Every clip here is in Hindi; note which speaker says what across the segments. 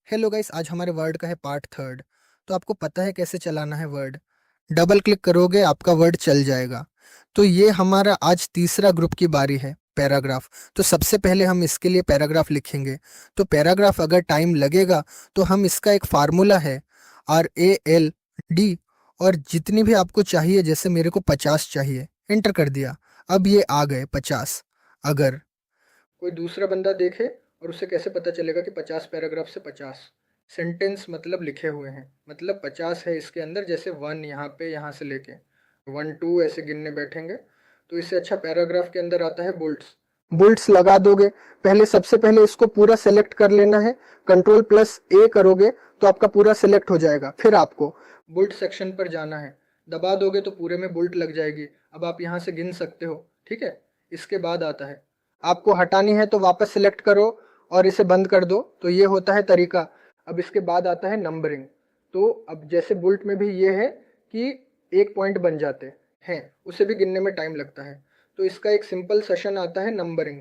Speaker 1: हेलो गाइस, आज हमारे वर्ड का है पार्ट थर्ड। तो आपको पता है कैसे चलाना है वर्ड। डबल क्लिक करोगे आपका वर्ड चल जाएगा। तो ये हमारा आज तीसरा ग्रुप की बारी है, पैराग्राफ। तो सबसे पहले हम इसके लिए पैराग्राफ लिखेंगे। तो पैराग्राफ अगर टाइम लगेगा तो हम इसका एक फार्मूला है, RALD। और जितनी भी आपको चाहिए, जैसे मेरे को 50 चाहिए, एंटर कर दिया। अब ये आ गए 50। अगर कोई दूसरा बंदा देखे और उसे कैसे पता चलेगा कि 50 पैराग्राफ से 50 सेंटेंस मतलब लिखे हुए हैं, मतलब 50 है इसके अंदर। जैसे वन यहाँ पे, यहाँ से लेके 1 2 ऐसे गिनने बैठेंगे तो इससे अच्छा पैराग्राफ के अंदर आता है बुल्ट्स। बुल्ट्स लगा दोगे। पहले सबसे पहले इसको पूरा सेलेक्ट कर लेना है। Ctrl+A करोगे तो आपका पूरा सेलेक्ट हो जाएगा। फिर आपको बुल्ट सेक्शन पर जाना है, दबा दोगे तो पूरे में बुल्ट लग जाएगी। अब आप यहाँ से गिन सकते हो, ठीक है। इसके बाद आता है, आपको हटानी है तो वापस सिलेक्ट करो और इसे बंद कर दो। तो ये होता है तरीका। अब इसके बाद आता है नंबरिंग। तो अब जैसे बुल्ट में भी ये है कि एक पॉइंट बन जाते हैं, उसे भी गिनने में टाइम लगता है। तो इसका एक सिंपल सेशन आता है नंबरिंग।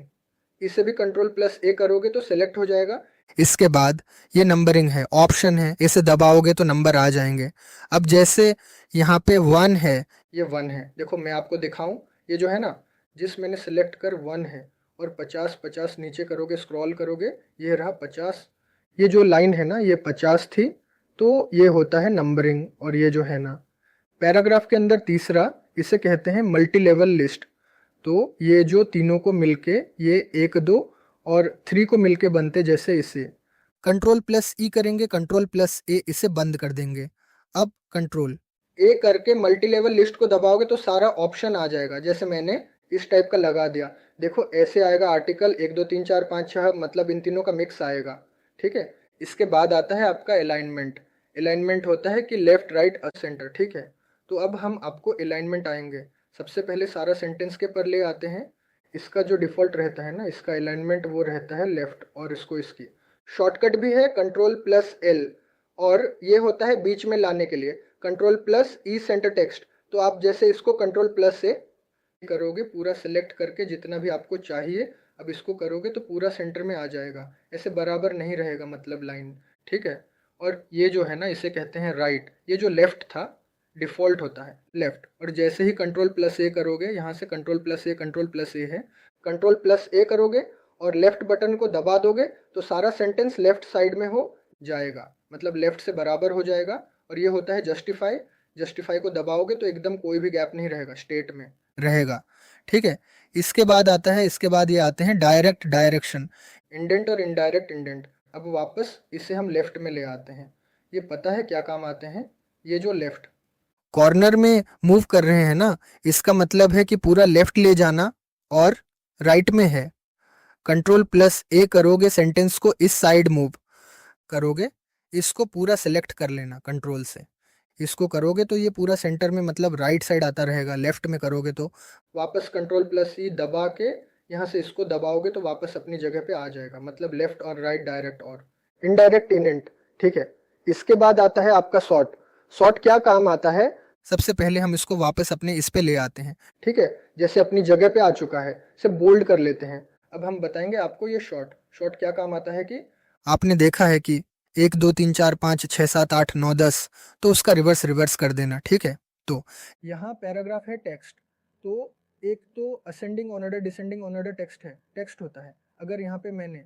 Speaker 1: इसे भी Ctrl+A करोगे तो सिलेक्ट हो जाएगा। इसके बाद ये नंबरिंग है, ऑप्शन है, इसे दबाओगे तो नंबर आ जाएंगे। अब जैसे यहाँ पे 1 है, ये 1 है। देखो मैं आपको दिखाऊं, ये जो है ना, जिस मैंने सिलेक्ट कर 1 है और 50 नीचे करोगे, स्क्रॉल करोगे, ये रहा 50। ये जो लाइन है ना, ये 50 थी। तो ये होता है नंबरिंग। और ये जो है ना, पैराग्राफ के अंदर तीसरा, इसे कहते हैं मल्टी लेवल लिस्ट। तो ये जो तीनों को मिलके, ये 1 2 और 3 को मिलके बनते, जैसे इसे Ctrl+E करेंगे, Ctrl+A इसे बंद कर देंगे। अब Ctrl+A करके मल्टी लेवल लिस्ट को दबाओगे तो सारा ऑप्शन आ जाएगा। जैसे मैंने इस टाइप का लगा दिया, देखो ऐसे आएगा आर्टिकल 1 2 3 4 5 6, मतलब इन तीनों का मिक्स आएगा, ठीक है। इसके बाद आता है आपका अलाइनमेंट। अलाइनमेंट होता है कि लेफ्ट राइट सेंटर, ठीक है। तो अब हम आपको अलाइनमेंट आएंगे। सबसे पहले सारा सेंटेंस के पर ले आते हैं। इसका जो डिफ़ॉल्ट रहता है ना, इसका अलाइनमेंट वो रहता है लेफ्ट, और इसको इसकी शॉर्टकट भी है Ctrl+L। और ये होता है बीच में लाने के लिए Ctrl+E सेंटर टेक्स्ट। तो आप जैसे इसको Ctrl+A करोगे, पूरा सेलेक्ट करके जितना भी आपको चाहिए, अब इसको करोगे तो पूरा सेंटर में आ जाएगा। ऐसे बराबर नहीं रहेगा, मतलब लाइन, ठीक है। और ये जो है ना, इसे कहते हैं राइट। ये जो लेफ्ट था, डिफ़ॉल्ट होता है लेफ्ट। और जैसे ही Ctrl+A करोगे, यहाँ से Ctrl+A है, Ctrl+A करोगे और लेफ्ट बटन को दबा दोगे तो सारा सेंटेंस लेफ्ट साइड में हो जाएगा, मतलब लेफ्ट से बराबर हो जाएगा। और ये होता है जस्टिफाई। जस्टिफाई को दबाओगे तो एकदम कोई भी गैप नहीं रहेगा, स्टेट में रहेगा, ठीक है। इसके बाद आता है, इसके बाद ये आते हैं डायरेक्ट डायरेक्शन, इंडेंट और इनडायरेक्ट इंडेंट। अब वापस इसे हम लेफ्ट में ले आते हैं। ये पता है क्या काम आते हैं। ये जो लेफ्ट कॉर्नर में मूव कर रहे हैं ना, इसका मतलब है कि पूरा लेफ्ट ले जाना। और राइट में है, Ctrl+A करोगे, सेंटेंस को इस साइड मूव करोगे, इसको पूरा सेलेक्ट कर लेना कंट्रोल से। इसको करोगे तो ये पूरा सेंटर में, मतलब राइट साइड आता रहेगा। लेफ्ट में करोगे तो वापस Ctrl+E दबा के, यहाँ से इसको दबाओगे तो वापस अपनी जगह पे आ जाएगा, मतलब लेफ्ट और राइट, डायरेक्ट और इनडायरेक्ट इंडेंट, ठीक है। इसके बाद आता है आपका सॉर्ट। सॉर्ट क्या काम आता है, सबसे पहले हम इसको वापस अपने इस पे ले आते हैं, ठीक है। जैसे अपनी जगह पे आ चुका है, इसे बोल्ड कर लेते हैं। अब हम बताएंगे आपको ये शॉर्ट शॉर्ट क्या काम आता है। कि आपने देखा है कि 1 2 3 4 5 6 7 8 9 10, तो उसका रिवर्स रिवर्स कर देना, ठीक है। तो यहाँ पैराग्राफ है टेक्स्ट। तो एक तो ascending order, descending order text है, टेक्स्ट होता है। अगर यहाँ पे मैंने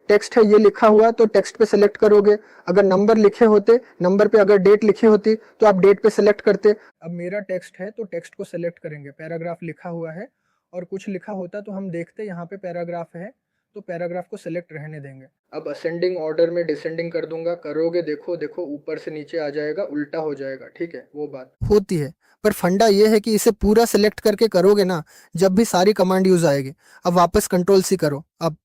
Speaker 1: टेक्स्ट है ये लिखा हुआ, तो टेक्स्ट पे सेलेक्ट करोगे। अगर नंबर लिखे होते, नंबर पे अगर डेट लिखी होती तो आप डेट पे सेलेक्ट करते। अब मेरा टेक्स्ट है तो टेक्स्ट को सेलेक्ट करेंगे, पैराग्राफ लिखा हुआ है। और कुछ लिखा होता तो हम देखते यहाँ पे पैराग्राफ है, तो पैराग्राफ को सेलेक्ट रहने देंगे। अब असेंडिंग ऑर्डर में डिसेंडिंग कर दूंगा, करोगे, देखो देखो ऊपर से नीचे आ जाएगा, उल्टा हो जाएगा, ठीक है। वो बात होती है, पर फंडा ये है कि इसे पूरा सेलेक्ट करके करोगे ना, जब भी सारी कमांड यूज आएगी। अब वापस Ctrl+C करो। अब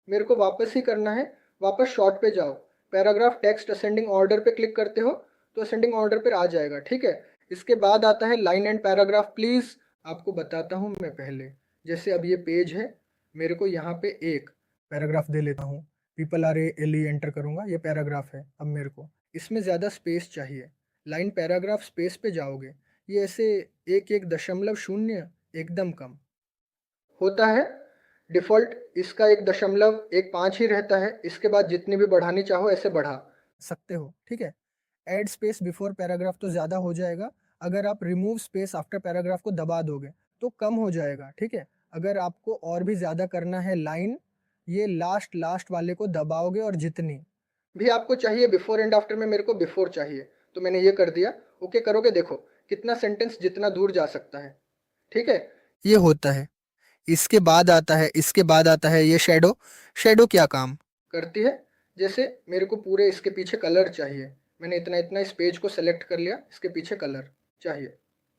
Speaker 1: मेरे को वापस ही करना है, वापस शॉर्ट पे जाओ, पैराग्राफ टेक्स्ट असेंडिंग ऑर्डर पे क्लिक करते हो तो असेंडिंग ऑर्डर पे आ जाएगा, ठीक है। इसके बाद आता है लाइन एंड पैराग्राफ। प्लीज आपको बताता हूँ मैं पहले। जैसे अब ये पेज है, मेरे को यहाँ पे एक पैराग्राफ दे लेता हूँ, PRALE एंटर करूँगा, ये पैराग्राफ है। अब मेरे को इसमें ज़्यादा स्पेस चाहिए, लाइन पैराग्राफ स्पेस पे जाओगे, ये ऐसे 1 1.0 एकदम कम होता है। डिफ़ॉल्ट इसका 1.15 ही रहता है। इसके बाद जितनी भी बढ़ानी चाहो ऐसे बढ़ा। सकते हो, ठीक है। ऐड स्पेस बिफोर पैराग्राफ तो ज़्यादा हो जाएगा, अगर आप रिमूव स्पेस आफ्टर पैराग्राफ को दबा दोगे तो कम हो जाएगा, ठीक है। अगर आपको और भी ज़्यादा करना है लाइन, ये लास्ट लास्ट वाले को दबाओगे और जितनी भी आपको चाहिए बिफोर एंड आफ्टर में मेरे को बिफोर चाहिए, तो मैंने ये कर दिया। ओके करोगे, देखो कितना सेंटेंस जितना दूर जा सकता है, ठीक है। ये होता है। इसके बाद आता है, इसके बाद आता है ये शैडो। शैडो क्या काम करती है, जैसे मेरे को पूरे इसके पीछे कलर चाहिए, मैंने इतना इतना इस पेज को सेलेक्ट कर लिया, इसके पीछे कलर चाहिए,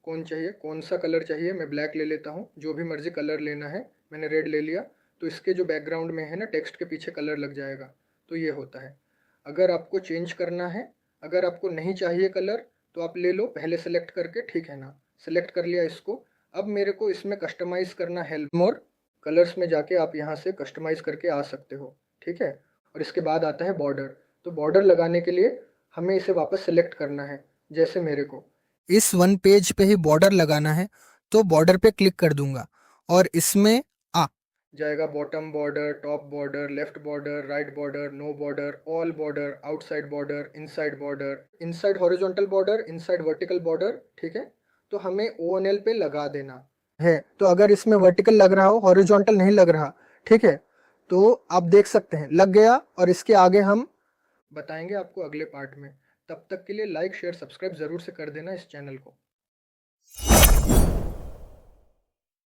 Speaker 1: कौन चाहिए, कौन सा कलर चाहिए, मैं ब्लैक ले लेता हूँ, जो भी मर्जी कलर लेना है, मैंने रेड ले लिया, तो इसके जो बैकग्राउंड में है ना टेक्स्ट के पीछे कलर लग जाएगा, तो ये होता है। अगर आपको चेंज करना है, अगर आपको नहीं चाहिए कलर, तो आप ले लो पहले सेलेक्ट करके, ठीक है ना। सेलेक्ट कर लिया इसको, अब मेरे को इसमें कस्टमाइज़ करना है मोर कलर्स में जाके आप यहाँ से कस्टमाइज़ करके आ सकते हो, ठीक है। और इसके बाद आता है बॉर्डर, तो बॉर्डर लगाने के लिए हमें इसे वापस सेलेक्ट करना है, जैसे मेरे को इस वन पेज पे ही बॉर्डर लगाना है, तो बॉर्डर पे क्लिक कर दूंगा और इसमें आ जाएगा bottom border, top border, left border, right border, no border, all border, outside border, inside horizontal border, inside vertical border, ठीक है। तो हमें ONL पे लगा देना है, तो अगर इसमें वर्टिकल लग रहा हो, हॉरिजॉन्टल नहीं लग रहा, ठीक है, तो आप देख सकते हैं लग गया। और इसके आगे हम बताएंगे आपको अगले पार्ट में। तब तक के लिए लाइक शेयर सब्सक्राइब ज़रूर से कर देना इस चैनल को।